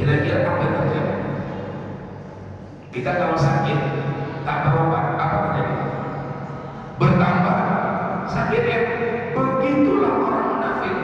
Kira-kira apa yang terjadi? Kita kalau sakit tak berobat, apa terjadi? Bertambah sakitnya. Begitulah orang munafik.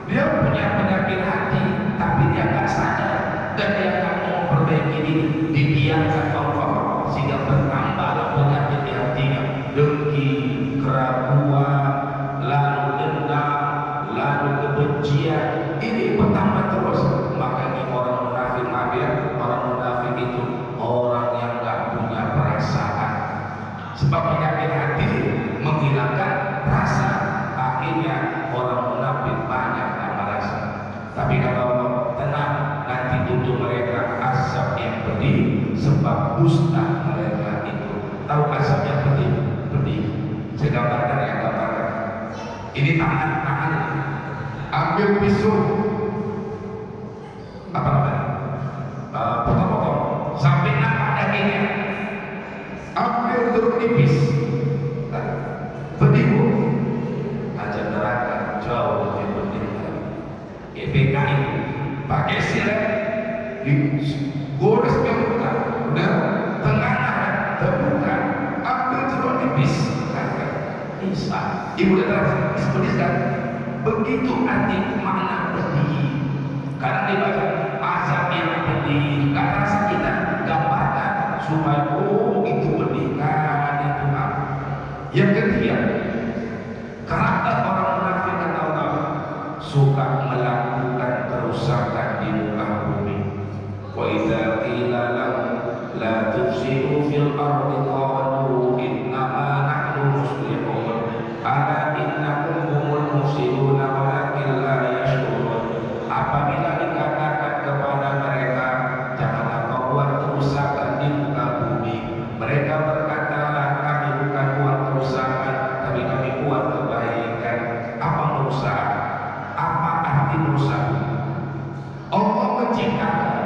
Dia punya penyakit hati, tapi dia nggak sadar dan dia nggak mau perbaiki diri. Dibiarkan Allah sehingga bertambah penyakit di hatinya, dengki, keraguan, lalu dendam, lalu kebencian. Ini bertambah terus. Makanya orang munafik, maaf ya, orang munafik itu orang yang nggak punya perasaan. Sebab penyakit hati menghilangkan rasa. Akhirnya orang munafik banyak tak merasa. Tapi kata Allah, tenang, nanti untuk mereka azab yang pedih, sebab dusta mereka itu. Tahu azab yang pedih? Pedih. Saya gambarkan ya, gambarkan. Ini tangan, ambil pisau, apa namanya? Potong-potong sampai nampak dagingnya. Ambil jeruk nipis, pedih bu. Ajar neraka jauh lebih pedih. PKI pakai silet, digores terbuka, udah tengah terbuka, ambil jeruk nipis, bisa. Ibu dan terasa pedih kan? Begitu arti makna pedih. Karena dibaca azab yang pedih, nggak rasa kita gambarkan supaya oh itu pedih kan itu apa. Yang ketiga, karakter orang munafik kata Allah suka melakukan kerusakan di muka bumi. Wa idza qila lahum la tufsidu fil ardi qalu innama nahnu muslihun ala innakum humul mufsiduna walakin la yashurun. Apabila dikatakan kepada mereka janganlah kau buat kerusakan di muka bumi, mereka berkata kami bukan buat kerusakan tapi kami buat kebaikan. Apa merusak? Apa arti merusak? Allah menciptakan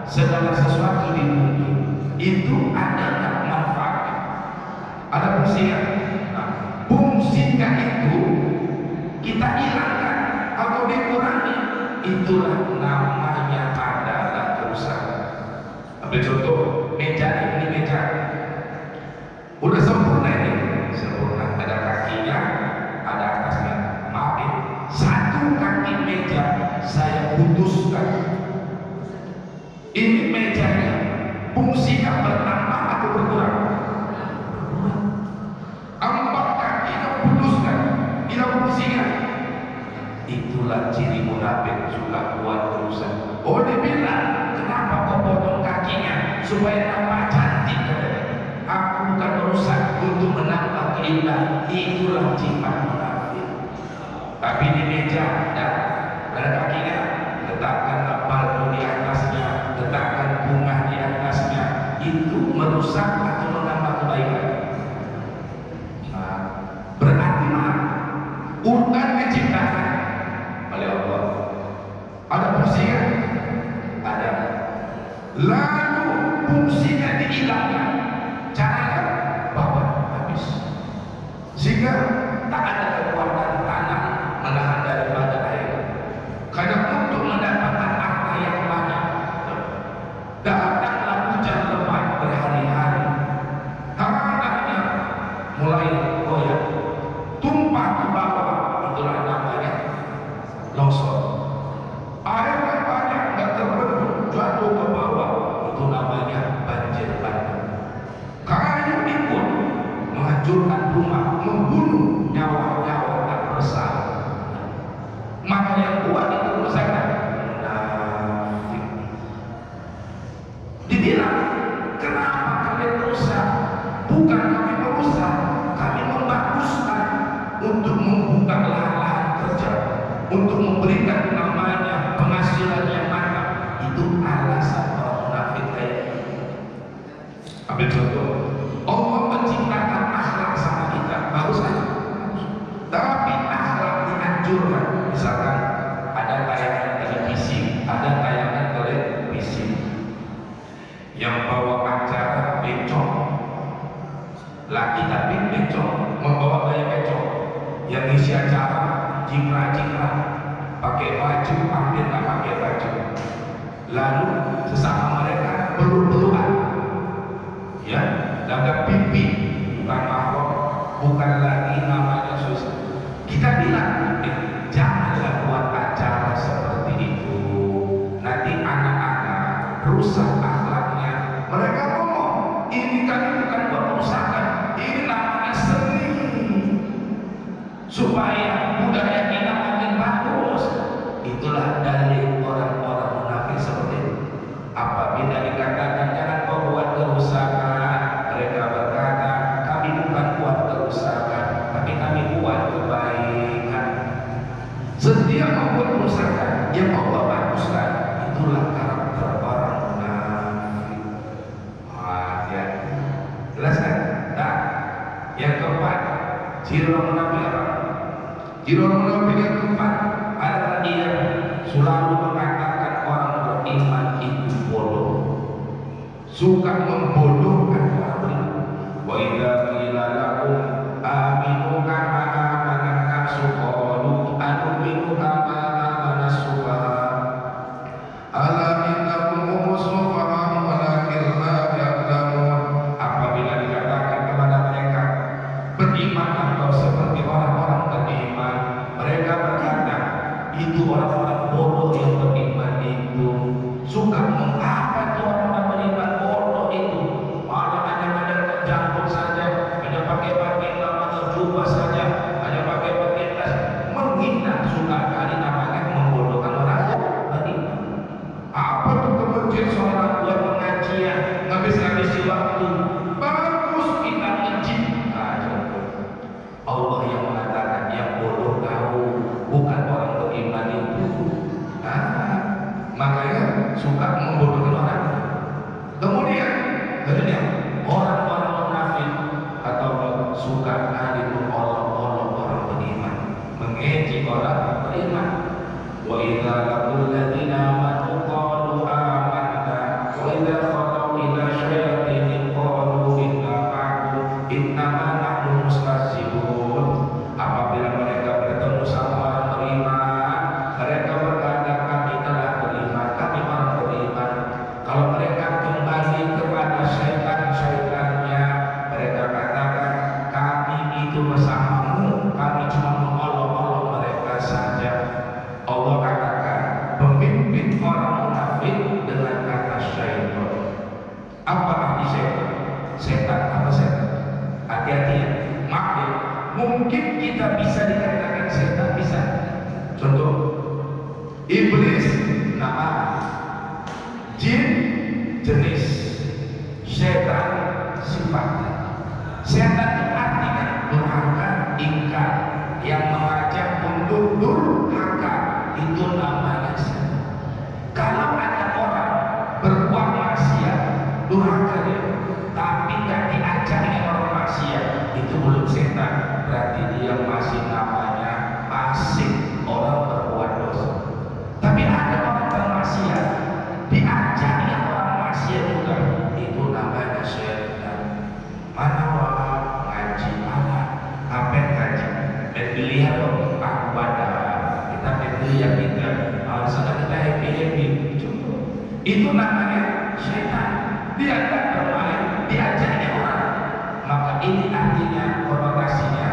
segala sesuatu di bumi itu ada manfaat, ada fungsinya. Nah, fungsinya itu kita hilangkan atau dikurangi, itulah namanya adalah kerusakan. Ambil contoh meja ini, meja udah sempurna ini, sempurna, ada kakinya, ada atasnya. Maaf ya, satu kaki meja saya putuskan. Ini mejanya fungsinya bertambah atau berkurang? Empat kakinya putuskan, hilang fungsinya. Itulah ciri munafik, suka buat kerusakan. Oh dibilang kenapa kau potong kakinya supaya tambah cantik? Aku bukan merusak untuk menambah keindahan. Itulah sifat munafik. Tapi di meja ada kakinya, letakkan balbu di atasnya, letakkan bunga di atasnya. Itu merusak atau menambah kebaikan? Nah, berarti urutan diciptakan oleh Allah. Ada fungsinya? Ada. Lalu fungsinya dihilangkan. Caranya bahwa habis. Sehingga tak ada kekuatan tanah menahan daripada air. Karena untuk mendapatkan harta yang banyak, datanglah hujan lebat berhari-hari. Tanahnya mulai goyah, tumpah ke bawah, itulah namanya longsor. Air yang banyak nggak terbendung, jatuh ke bawah, itu namanya banjir bandang. Kayu ikut menghancurkan rumah, membunuh nyawa-nyawa tak bersalah. Maka yang buat itu kerusakan munafik. Dibilang kenapa kalian rusak? Bukan kami merusak, kami membaguskan untuk membuka lahan-lahan kerja, untuk memberikan namanya penghasilan yang mantap. Itu alasan orang munafik kayak ini. Ambil contoh, Allah menciptakan akhlak sama kita, bagus kan? Tapi akhlak dihancurkan. Misalkan ada tayangan televisi, ada tayangan televisi yang bawa acara becok, laki tapi becok, membawa gaya becok, yang isi acara jingkrak-jingkrak, pakai baju hampir nggak pakai baju. lalu sesama mereka peluk-pelukan, ya, dagang pipi, bukan mahkot, bukan lagi namanya susah. Kita bilang, janganlah buat acara seperti itu, nanti anak-anak rusak akhlaknya. Mereka ngomong, ini kan bukan buat kerusakan, ini namanya seni, supaya budaya kita makin bagus. Itulah dari orang-orang munafik seperti itu. Apabila dikatakan jangan kau buat kerusakan, mereka berkata, kami bukan buat kerusakan, tapi kami buat kebaikan. Setiap membuat kerusakan yang Allah baguskan, itulah karakter orang munafik. Ya, jelas kan? Nah, yang keempat, ciri orang munafik apa? Ciri orang munafik yang keempat adalah dia selalu mengatakan orang beriman itu bodoh, suka membodohkan orang beriman. Wa idza qila lahum aminu kama amanan nasu qalu anu'minu kama amanas sufaha ala innahum humus sufaha walakin la ya'lamun. Apabila dikatakan kepada mereka, berimanlah kau seperti orang-orang beriman, mereka berkata, itu orang-orang bodoh yang beriman itu. Suka mengapa itu orang-orang beriman bodoh itu, malah ada jangkut saja, ada pakai atau jubah saja, ada pakai tas, menghina, suka kali namanya membodohkan orang beriman. Apa tuh ke masjid sholat buat pengajian, ngabis-ngabisi waktu, bagus kita ngaji. Allah yang mengatakan yang bodoh kau, bukan orang beriman itu. Makanya suka membodohkan orang. Kemudian orang-orang munafik atau suka kali mengolok-olok orang beriman, mengejek orang beriman. Wa idza laqul ladzina amanu qalu amanna wa idza khalu ila syayatin qalu inna ma'akum innama nahnu mustahzi'un. Apabila mereka bertemu sama orang beriman, mereka berkata, kami telah beriman, kami orang beriman. Kalau mereka kembali kepada syaitan-syaitannya, mereka katakan, kami itu bersamamu, kami cuma mengolok-olok mereka saja. Allah katakan, pemimpin orang munafik dengan kata syaitan. Apa arti syaitan? Setan apa setan? Hati-hati ya, maaf ya, mungkin kita bisa dikatakan setan, bisa. Contoh, iblis nama, jin jenis, setan sifatnya. Setan itu artinya durhaka, ingkar, yang mengajak untuk durhaka, itu namanya setan. Kalau ada orang berbuat maksiat, durhaka dia, tapi nggak diajaknya orang maksiat, itu belum setan, berarti dia masih namanya asik, orang berbuat dosa. Tapi ada orang bermaksiat, diajaknya orang maksiat juga, itu namanya setan. Mana orang ngaji, mana ngapain ngaji, main biliar dong, aku pada kita main biliar kita, alasan kita happy. Itu namanya setan. Dia tak bermain, diajaknya orang. Maka ini artinya, konotasinya,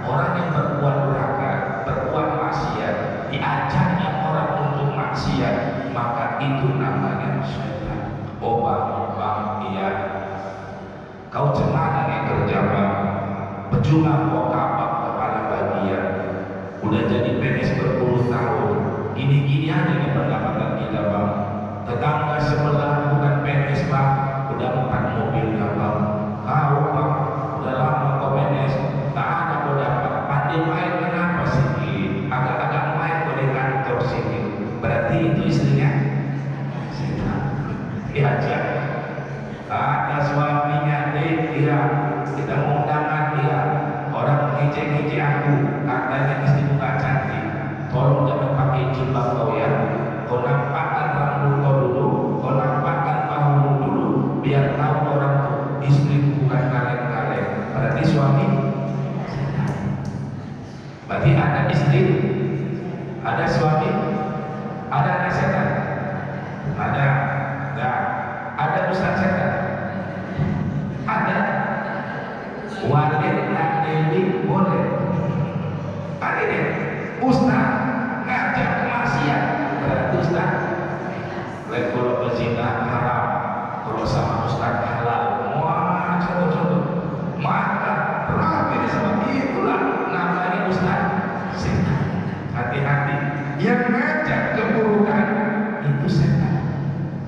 orang yang berbuat durhaka, berbuat maksiat, diajaknya orang untuk maksiat, maka itu namanya setan. Oh bang, iya, kau cemana nih kerja bang, percuma kau kapak kepala bagian, udah jadi PNS berpuluh tahun, gini-gini aja nih pendapatan kita bang. Tetangga sebelah bukan PNS bang, udah 4 mobil ya bang. Kau bang, udah lama kau PNS, tak ada kau dapat. Pandai main kenapa sih? Agak-agak main kau di kantor sini. Berarti itu istrinya setan. Diajak. Ada suaminya dia, kita mau undangan dia. Orang ngejek-ngejek aku, katanya istri muka cantik. Tolong jangan pakai jilbab kau ya. Kau nampakkan rambut kau dulu, kau nampakkan bahumu dulu, biar tahu orang tuh istri bukan kaleng-kaleng. Berarti suami setan. Berarti ada istri, ada suami, ada anak setan. Ada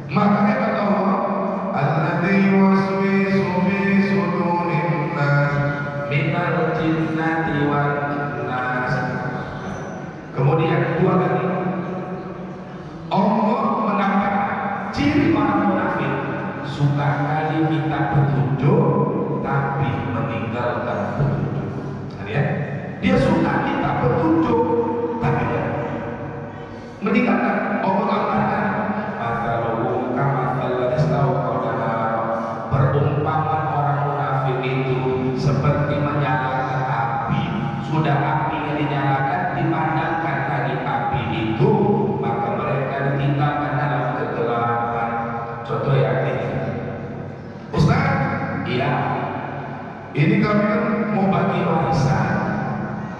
Makanya kata Allah, alladzi yuwaswisu fi sudurin nas minal jinnati wan nas. Kemudian dua kali Allah menambahkan ciri orang munafik, suka kali minta petunjuk tapi meninggalkan petunjuk. Ya? Dia suka minta petunjuk tapi meninggalkan. Allah katakan, "Mathaluhum kamathalil istawqada." Perumpamaan orang munafik itu seperti menyalakan api. Sudah apinya dinyalakan, dipandangkan lagi api itu, maka mereka ditinggalkan dalam kegelapan. Contoh yang ini, Ustaz, iya, ini kami kan mau bagi warisan.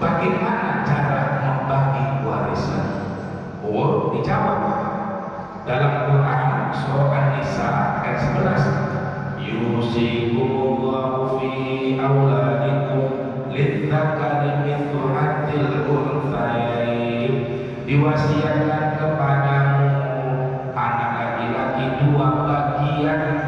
Bagaimana cara membagi warisan? Oh, dijawab dalam Quran surah An-Nisa ayat 11. Yusikumullahu fi auladikum lidzakari mithlu hadzil unthayain. Diwasiatkan